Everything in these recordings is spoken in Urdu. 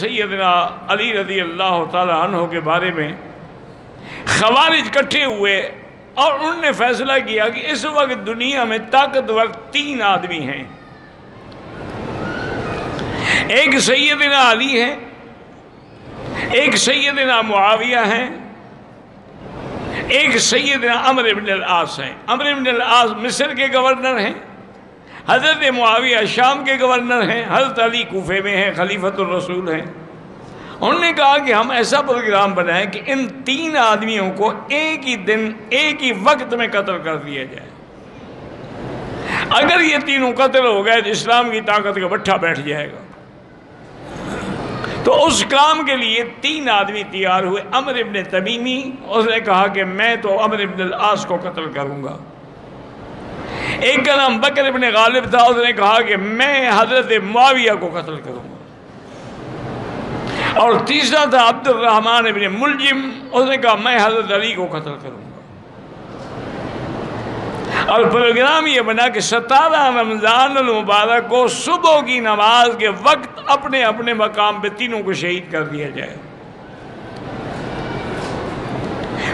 سیدنا علی رضی اللہ تعالی عنہ کے بارے میں خوارج اکٹھے ہوئے اور انہوں نے فیصلہ کیا کہ اس وقت دنیا میں طاقتور 3 آدمی ہیں. ایک سیدنا علی ہے، ایک سیدنا معاویہ ہیں، ایک سیدنا عمرو بن العاص ہیں. عمرو بن العاص مصر کے گورنر ہیں، حضرت معاویہ شام کے گورنر ہیں، حضرت علی کوفے میں ہیں، خلیفۃ الرسول ہیں. انہوں نے کہا کہ ہم ایسا پروگرام بنائیں کہ ان 3 آدمیوں کو ایک ہی دن ایک ہی وقت میں قتل کر دیا جائے. اگر یہ تینوں قتل ہو گئے تو اسلام کی طاقت کا بٹھا بیٹھ جائے گا. تو اس کام کے لیے 3 آدمی تیار ہوئے. عمرو بن تمیمی، اس نے کہا کہ میں تو عمرو بن العاص کو قتل کروں گا. ایک کا نام بکر بن غالب تھا، اس نے کہا کہ میں حضرت معاویہ کو قتل کروں گا. اور تیسرا تھا عبد الرحمن بن ملجم، اس نے کہا میں حضرت علی کو قتل کروں گا. اور پروگرام یہ بنا کہ 17 رمضان المبارک کو صبح کی نماز کے وقت اپنے اپنے مقام پہ تینوں کو شہید کر دیا جائے.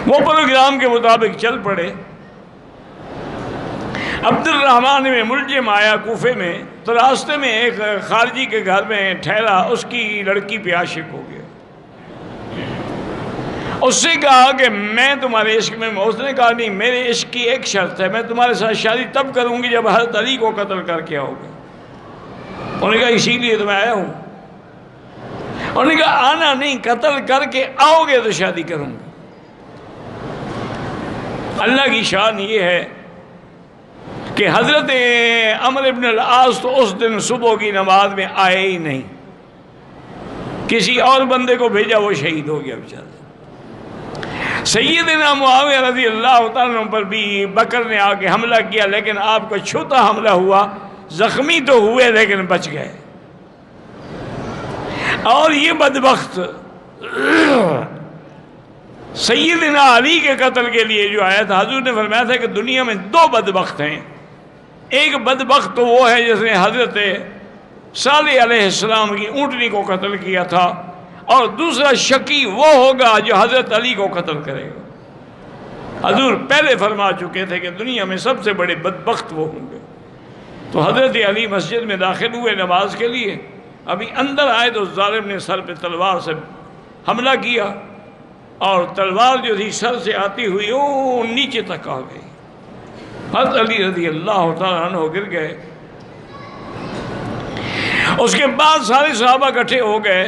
وہ پروگرام کے مطابق چل پڑے. عبد الرحمن میں ملجم آیا کوفے میں، تو راستے میں ایک خارجی کے گھر میں ٹھہرا، اس کی لڑکی پہ عاشق ہو گیا. اس سے کہا کہ میں تمہارے عشق میں، اس نے کہا نہیں، میرے عشق کی ایک شرط ہے، میں تمہارے ساتھ شادی تب کروں گی جب حضرت علی کو قتل کر کے آؤ گے. انہوں نے کہا اسی لیے تو میں آیا ہوں. انہوں نے کہا آنا نہیں، قتل کر کے آؤ گے تو شادی کروں گا. اللہ کی شان یہ ہے کہ حضرت عمرو بن العاص تو اس دن صبح کی نماز میں آئے ہی نہیں. کسی اور بندے کو بھیجا، وہ شہید ہو گیا بیچارہ. سیدنا معاویہ رضی اللہ تعالیٰ عنہ پر بھی بکر نے آ کے حملہ کیا، لیکن آپ کو چھوٹا حملہ ہوا، زخمی تو ہوئے لیکن بچ گئے. اور یہ بدبخت سیدنا علی کے قتل کے لیے جو آیا تھا، حضور نے فرمایا تھا کہ دنیا میں 2 بدبخت ہیں. ایک بدبخت تو وہ ہے جس نے حضرت صالح علیہ السلام کی اونٹنی کو قتل کیا تھا، اور دوسرا شقی وہ ہوگا جو حضرت علی کو قتل کرے گا. حضور پہلے فرما چکے تھے کہ دنیا میں سب سے بڑے بدبخت وہ ہوں گے. تو حضرت علی مسجد میں داخل ہوئے نماز کے لیے، ابھی اندر آئے تو ظالم نے سر پہ تلوار سے حملہ کیا، اور تلوار جو تھی سر سے آتی ہوئی وہ نیچے تک آ گئی. حضرت علی رضی اللہ تعالیٰ عنہ گر گئے. اس کے بعد سارے صحابہ اکٹھے ہو گئے.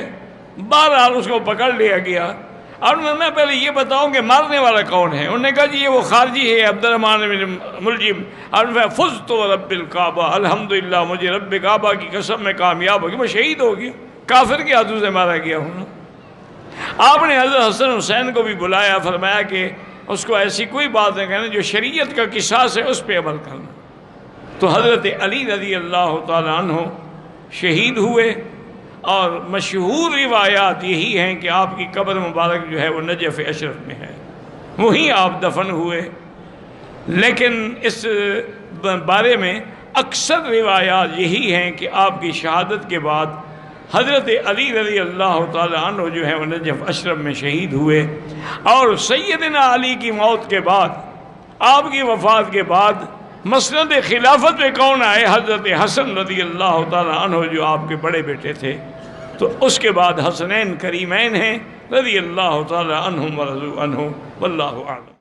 بہرحال اس کو پکڑ لیا گیا. اور میں پہلے یہ بتاؤں کہ مارنے والا کون ہے. انہوں نے کہا جی یہ وہ خارجی ہے عبد الرحمن بن ملجم. اور میں فزت رب الکعبہ، الحمدللہ مجھے رب کعبہ کی قسم میں کامیاب ہو گیا، میں شہید ہو گیا، کافر کے ہاتھوں سے مارا گیا ہوں. آپ نے حضرت حسن حسین کو بھی بلایا، فرمایا کہ اس کو ایسی کوئی بات نہیں کہنا، جو شریعت کا قصاص ہے اس پہ عمل کرنا. تو حضرت علی رضی اللہ تعالیٰ عنہ شہید ہوئے. اور مشہور روایات یہی ہیں کہ آپ کی قبر مبارک جو ہے وہ نجف اشرف میں ہے، وہیں آپ دفن ہوئے. لیکن اس بارے میں اکثر روایات یہی ہیں کہ آپ کی شہادت کے بعد حضرت علی رضی اللہ تعالی عنہ جو ہے وہ نجف اشرف میں شہید ہوئے. اور سیدنا علی کی موت کے بعد، آپ کی وفات کے بعد مسند خلافت میں کون آئے؟ حضرت حسن رضی اللہ تعالی عنہ جو آپ کے بڑے بیٹے تھے. تو اس کے بعد حسنین کریمین ہیں رضی اللہ تعالی عنہم ورضوا عنہ، واللہ اعلم.